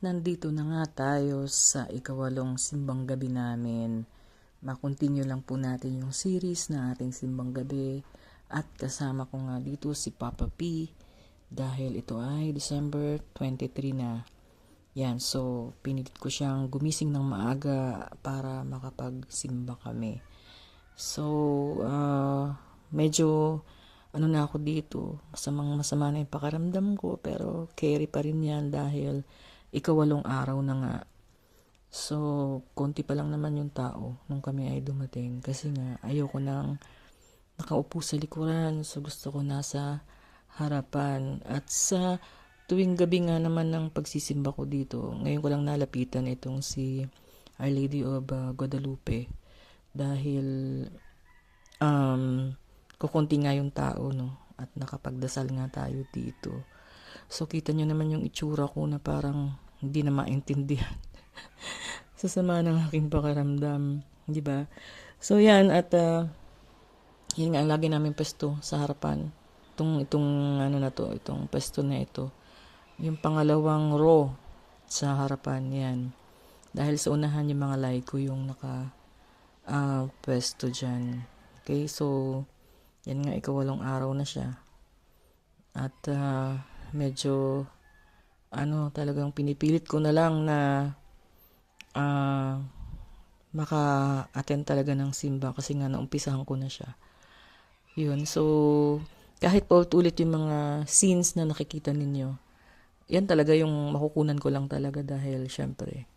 nandito na nga tayo sa ikawalong simbang gabi namin. Ma-continue lang po natin yung series na ating simbang gabi at kasama ko nga dito si Papa P dahil ito ay December 23 na. Yan, so pinilit ko siyang gumising ng maaga para makapagsimba kami. So, medyo na ako dito, masama na yung pakaramdam ko pero carry pa rin yan dahil ikawalong araw na nga. So, konti pa lang naman yung tao nung kami ay dumating kasi nga ayoko nang nakaupo sa likuran. So, gusto ko nasa harapan. At sa tuwing gabi nga naman ng pagsisimba ko dito, ngayon ko lang nalapitan itong si Our Lady of Guadalupe dahil kukunti nga yung tao, no? At nakapagdasal nga tayo dito. So, kita nyo naman yung itsura ko na parang hindi na maintindihan. Sa sama ng aking pakaramdam, di ba? So, yan. At, yun nga, lagi namin pesto sa harapan. Itong pesto na ito. Yung pangalawang row sa harapan, yan. Dahil sa unahan yung mga laiko yung pesto dyan. Okay, so, yan nga, ikawalong araw na siya. At, medyo talagang pinipilit ko na lang na maka-attend talaga ng simba kasi nga naumpisahan ko na siya. Yun, so kahit paulit-ulit yung mga scenes na nakikita ninyo, yan talaga yung makukunan ko lang talaga dahil syempre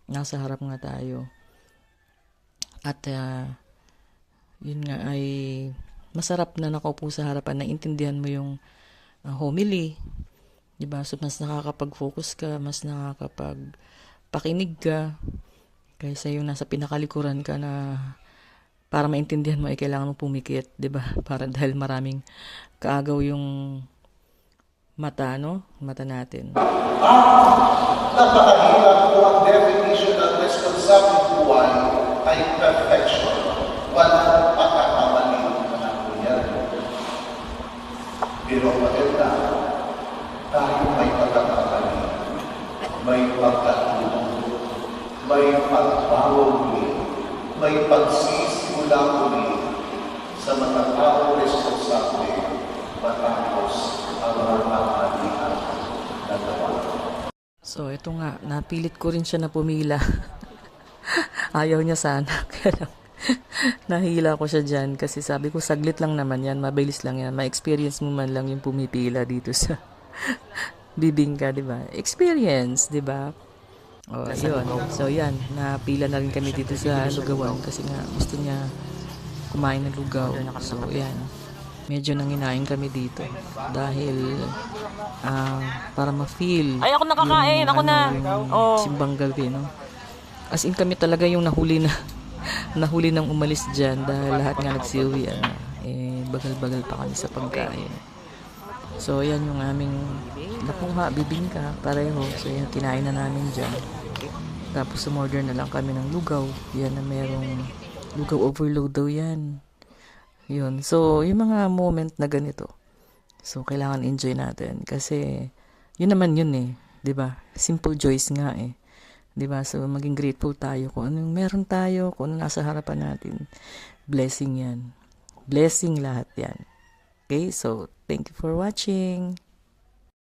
nasa harap nga tayo. At yun nga ay masarap na nakaupo sa harapan, naintindihan mo yung homily. Diba? So, mas nakakapag-focus ka, mas nakakapag-pakinig ka, kaysa yung nasa pinakalikuran ka na para maintindihan mo ay kailangan mo pumikit, diba? Para dahil maraming kaagaw yung mata, no? Mata natin. Napakahirap po ang definition ng responsible buwan ay perfection. Walang pagkakamali na po yan. Pero maganda, tayo may pagkakamali, may pagkatulong, may pagbawo muli, may pagsisimula muli sa mga tao responsable matapos ang mga kamalian na gawa. So, ito nga, napilit ko rin siya na pumila. Ayaw niya sana, kaya lang nahila ko siya dyan kasi sabi ko saglit lang naman yan, mabilis lang yan, ma-experience mo man lang yung pumipila dito sa bibingka, di ba? Experience, di ba? Oh, yun. So, yan, napila na rin kami dito sa lugawan kasi nga gusto niya kumain ng lugaw. So, yan. Medyo nanginain kami dito dahil para ma-feel ay, ako nakakain, ako na. Yung simbang gabi, no? As in kami talaga yung nahuli nang umalis dyan dahil lahat nga nagsiuwi, bagal-bagal pa kami sa pagkain. So, yan yung aming nakuha, bibingka, pareho. So, yan, kinain na namin dyan. Tapos, sumorder na lang kami ng lugaw. Yan na merong lugaw overload daw yan. Yun. So, yung mga moment na ganito. So, kailangan enjoy natin. Kasi, yun naman yun eh. 'Di ba? Simple joys nga eh. 'Di ba? So, maging grateful tayo kung anong meron tayo, kung ano nasa harapan natin. Blessing yan. Blessing lahat yan. Okay? So, thank you for watching.